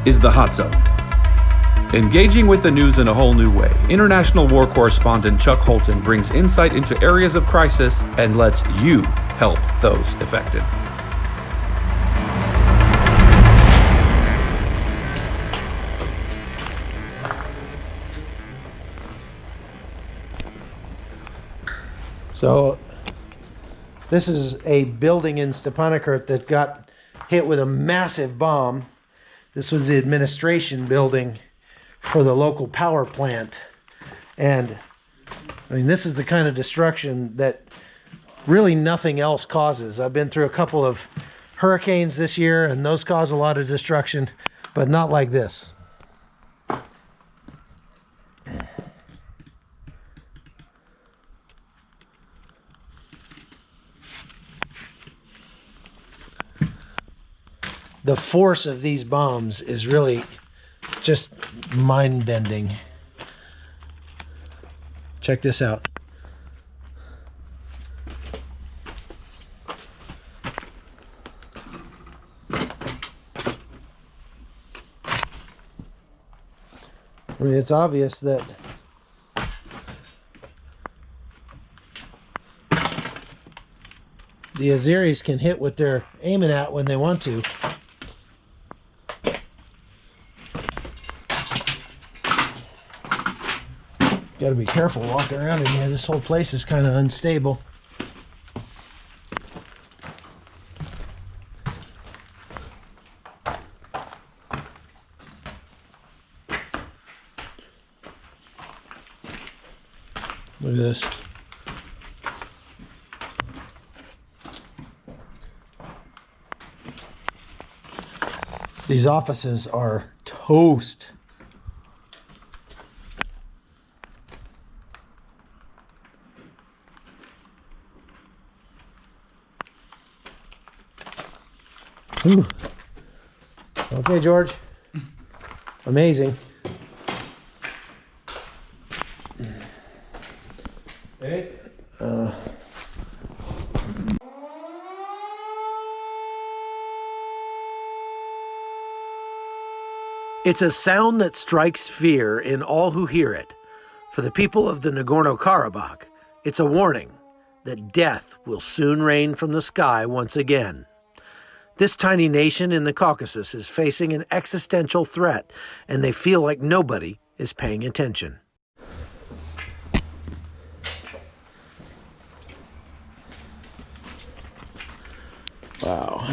is the Hot Zone. Engaging with the news in a whole new way, international war correspondent Chuck Holton brings insight into areas of crisis and lets you help those affected. So this is a building in Stepanakert that got hit with a massive bomb. This was the administration building for the local power plant. And I mean, this is the kind of destruction that really nothing else causes. I've been through a couple of hurricanes this year and those cause a lot of destruction, but not like this. The force of these bombs is really just mind-bending. Check this out. I mean, it's obvious that the Azeris can hit what they're aiming at when they want to. Got to be careful walking around in here. This whole place is kind of unstable. Look at this. These offices are toast. Ooh. Okay, George. Amazing. Hey. It's a sound that strikes fear in all who hear it. For the people of the Nagorno-Karabach, it's a warning that death will soon rain from the sky once again. This tiny nation in the Caucasus is facing an existential threat, and they feel like nobody is paying attention. Wow.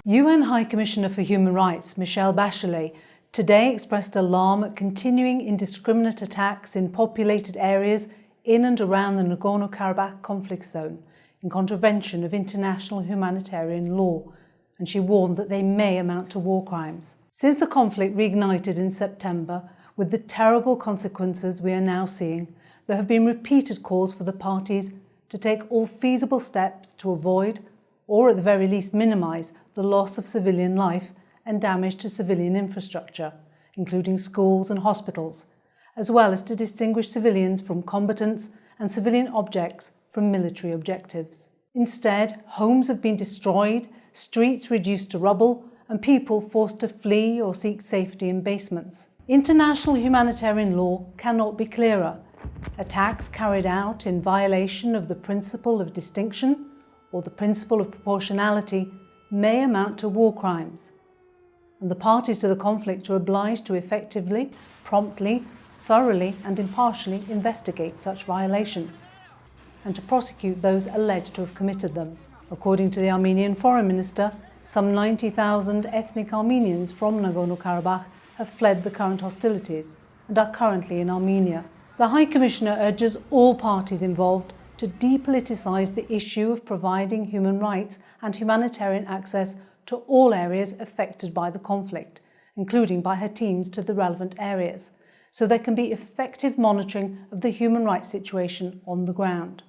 UN High Commissioner for Human Rights Michelle Bachelet today expressed alarm at continuing indiscriminate attacks in populated areas in and around the Nagorno-Karabakh conflict zone in contravention of international humanitarian law, and she warned that they may amount to war crimes. Since the conflict reignited in September, with the terrible consequences we are now seeing, there have been repeated calls for the parties to take all feasible steps to avoid, or at the very least minimise, the loss of civilian life and damage to civilian infrastructure, including schools and hospitals, as well as to distinguish civilians from combatants and civilian objects from military objectives. Instead, homes have been destroyed, streets reduced to rubble, and people forced to flee or seek safety in basements. International humanitarian law cannot be clearer. Attacks carried out in violation of the principle of distinction or the principle of proportionality may amount to war crimes, and the parties to the conflict are obliged to effectively, promptly, thoroughly and impartially investigate such violations and to prosecute those alleged to have committed them. According to the Armenian Foreign Minister, some 90,000 ethnic Armenians from Nagorno-Karabakh have fled the current hostilities and are currently in Armenia. The High Commissioner urges all parties involved to depoliticise the issue of providing human rights and humanitarian access to all areas affected by the conflict, including by her teams to the relevant areas, so there can be effective monitoring of the human rights situation on the ground.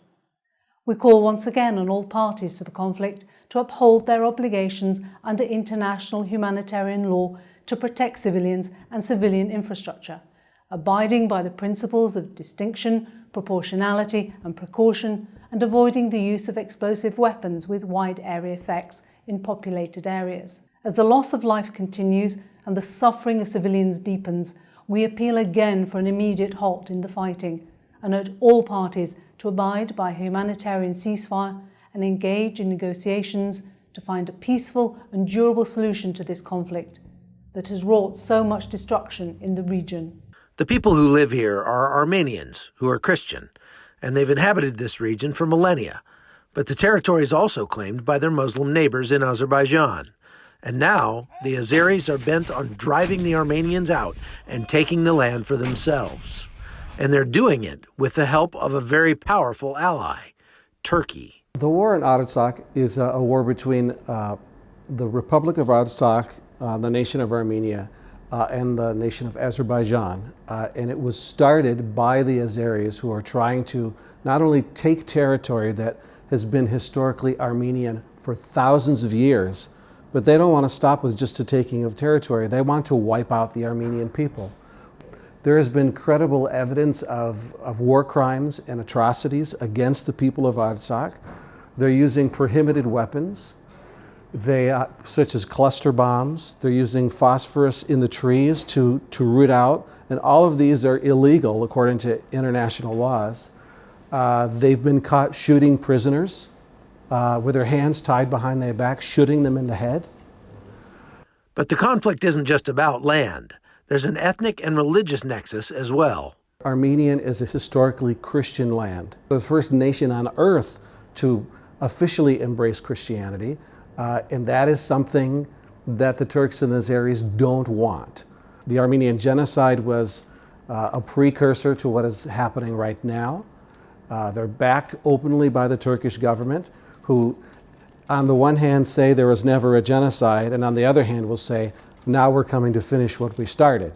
We call once again on all parties to the conflict to uphold their obligations under international humanitarian law to protect civilians and civilian infrastructure, abiding by the principles of distinction, proportionality and precaution, and avoiding the use of explosive weapons with wide area effects in populated areas. As the loss of life continues and the suffering of civilians deepens, we appeal again for an immediate halt in the fighting and urge all parties to abide by a humanitarian ceasefire and engage in negotiations to find a peaceful and durable solution to this conflict that has wrought so much destruction in the region. The people who live here are Armenians who are Christian, and they've inhabited this region for millennia. But the territory is also claimed by their Muslim neighbors in Azerbaijan. And now the Azeris are bent on driving the Armenians out and taking the land for themselves. And they're doing it with the help of a very powerful ally, Turkey. The war in Artsakh is a war between the Republic of Artsakh, the nation of Armenia, and the nation of Azerbaijan. And it was started by the Azeris, who are trying to not only take territory that has been historically Armenian for thousands of years, but they don't want to stop with just the taking of territory. They want to wipe out the Armenian people. There has been credible evidence of war crimes and atrocities against the people of Artsakh. They're using prohibited weapons, such as cluster bombs. They're using phosphorus in the trees to root out, and all of these are illegal according to international laws. They've been caught shooting prisoners with their hands tied behind their back, shooting them in the head. But the conflict isn't just about land. There's an ethnic and religious nexus as well. Armenian is a historically Christian land, the first nation on earth to officially embrace Christianity, and that is something that the Turks and the Azeris don't want. The Armenian genocide was a precursor to what is happening right now. They're backed openly by the Turkish government, who on the one hand say there was never a genocide, and on the other hand will say, now we're coming to finish what we started.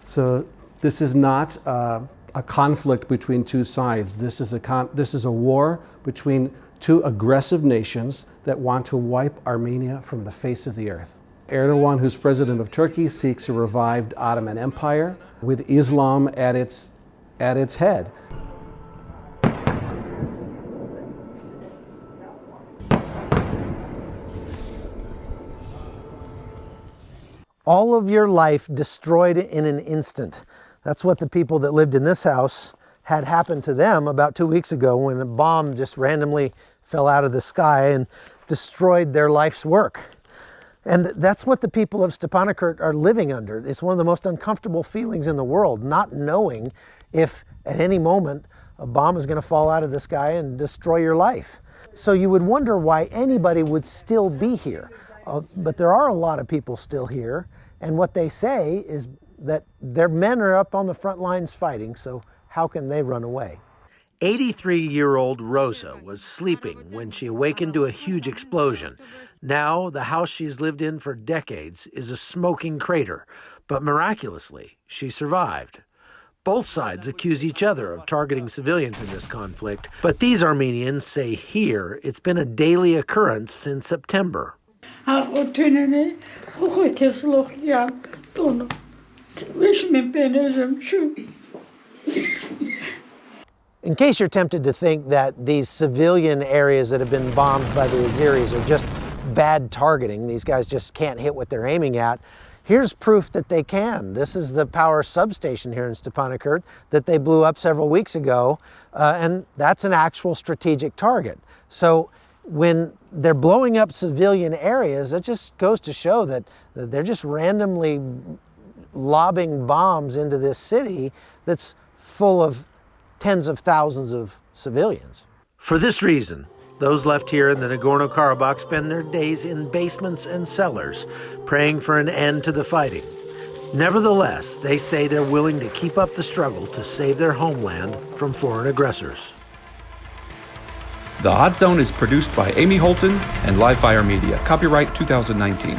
So this is not a conflict between two sides. This is a war between two aggressive nations that want to wipe Armenia from the face of the earth. Erdogan, who's president of Turkey, seeks a revived Ottoman Empire with Islam at its head. All of your life destroyed in an instant. That's what the people that lived in this house had happened to them about 2 weeks ago when a bomb just randomly fell out of the sky and destroyed their life's work. And that's what the people of Stepanakert are living under. It's one of the most uncomfortable feelings in the world, not knowing if at any moment a bomb is going to fall out of the sky and destroy your life. So you would wonder why anybody would still be here. But there are a lot of people still here, and what they say is that their men are up on the front lines fighting, so how can they run away? 83-year-old Rosa was sleeping when she awakened to a huge explosion. Now, the house she's lived in for decades is a smoking crater, but miraculously, she survived. Both sides accuse each other of targeting civilians in this conflict, but these Armenians say here it's been a daily occurrence since September. In case you're tempted to think that these civilian areas that have been bombed by the Azeris are just bad targeting, these guys just can't hit what they're aiming at, here's proof that they can. This is the power substation here in Stepanakert that they blew up several weeks ago, and that's an actual strategic target. So when they're blowing up civilian areas, it just goes to show that they're just randomly lobbing bombs into this city that's full of tens of thousands of civilians. For this reason, those left here in the Nagorno-Karabakh spend their days in basements and cellars, praying for an end to the fighting. Nevertheless, they say they're willing to keep up the struggle to save their homeland from foreign aggressors. The Hot Zone is produced by Amy Holton and Livefire Media. Copyright 2019.